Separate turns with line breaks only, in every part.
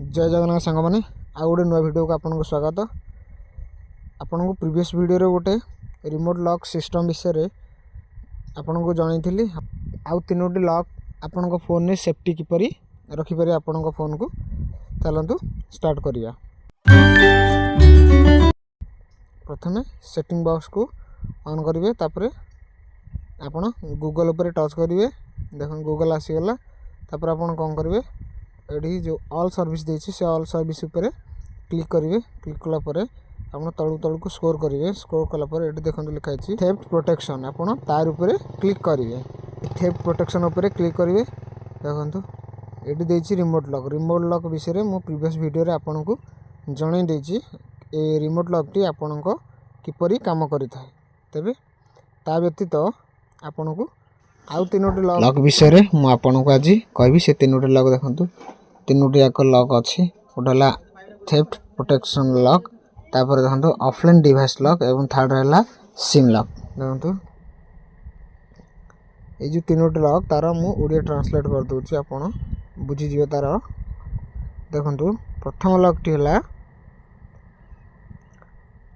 जय जगन्नाथ सांग मैंने आउ गोटे नुआ वीडियो को आपको स्वागत। आपन को प्रीवियस वीडियो रे गोटे रिमोट लॉक सिस्टम विषय आपन को जनई आउ तीनोटी लॉक आपन को फोन में सेफ्टी किपरि रखिपर आपन को फोन को चलतु स्टार्ट करिया। प्रथमे सेटिंग बॉक्स को ऑन करेंगे, तापर आपन गूगल पर टच करेंगे। देख गूगल आसीगला, तापर आपन कौन करेंगे ये जो ऑल सर्विस देछि से ऑल सर्विस ऊपर क्लिक करेंगे। क्लिक कला परे आपन तळु तळु को स्कोर करेंगे। स्कोर कला परे एटी देखंतु लिखा अछि थेफ्ट प्रोटेक्शन, आपन तार ऊपर क्लिक करेंगे। थेफ्ट प्रोटेक्शन ऊपर क्लिक करेंगे। देखंतु एटी देछि रिमोट लॉक। रिमोट लॉक विषय रे मो प्रीवियस वीडियो रे आपन को जणै देछि ए रिमोट लॉक टी आपन को किपरि काम करिथाय। तबे ता व्यतीत आपन को आउ तीनोटी लॉक विषय रे मो आपन को आज कहबी। से तीनोटी लॉक देखंतु तीनोटी एक लॉक अछि। गोटला थेफ्ट प्रोटेक्शन लॉक, तापर देखंतु ऑफलाइन डिवाइस लॉक एवं थर्ड रहला सिम लॉक। देखंतु ए जो तीनोटी लॉक तार मु ओडिया ट्रांसलेट कर दोछि, आपन बुझी जियो तार। देखंतु प्रथम लॉक टी हला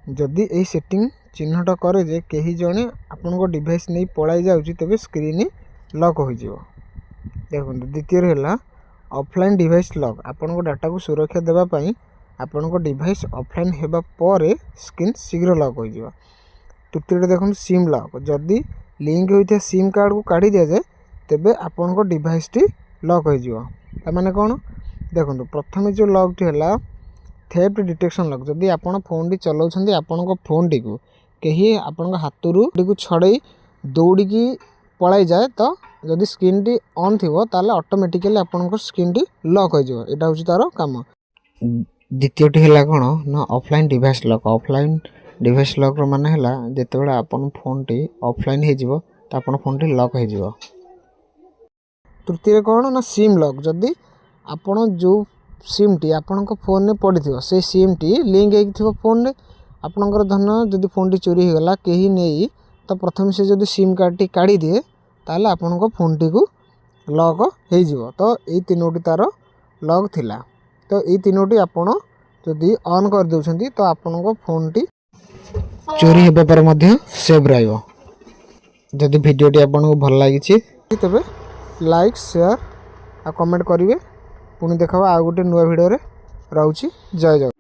जदि ए सेटिंग चिन्हट करे जे केही जणे आपन को डिवाइस नै पळाई जाउछि तबे स्क्रीन लॉक हो जिवो। देखंतु द्वितीय रहला ऑफलाइन डिवाइस लॉक, आपन को डाटा को सुरक्षा देबा पई आपन को डिवाइस ऑफलाइन हेबा परे स्क्रीन शीघ्र लॉक हो जिवो। तृतीय देखंतु सिम लॉक, जदि लिंक होइथे सिम कार्ड को काढी दिया जाय तबे आपन को डिवाइस टी लॉक हो जिवो। त माने कोन देखंतु प्रथमे जो लॉक टी हला थेफ्ट डिटेक्शन लॉक, जदि आपन फोन टी चलाउछन्ती आपन को फोन टी को केही आपन को हाथरू टी को छड़ई दौड़ी की पळाई जाए तो जदि स्क्रीन टी ऑन थिवो ताले ऑटोमेटिकली आपन को स्क्रीन टी लॉक हो जिवो। एटा होची तारो काम। द्वितीय टी हला कोन ना offline device lock. Offline device lock रो माने हला जेतेबेला आपन फोन टी ऑफलाइन हे जिवो त आपन फोन टी लॉक हो जिवो। तृतीय कोन ना सिम लॉक, जदि आपन जो सिम टी आपन को फोन ने पड़िथिवो से सिम टी लिंक हे थिवो फोन ने, आपनकर धन जदि फोन टी चोरी हो गला केही नेई तो प्रथम से जदि सिम कार्ड टी काढी दिए ताले आपन को फोन टी को लॉक हो जिवो। तो ए तीनोटी तार लॉक थिला। तो ए तीनोटी आपन जदि ऑन कर दोछंती तो आपन को फोन टी चोरी हेबा पर मध्ये सेव रहइबो। जदि वीडियो टी आपन को भल लागि छि तबे लाइक शेयर आ कमेंट करिवे। पुनी देखबा आ गोटे नुवा वीडियो रे रहउछि। जय जय।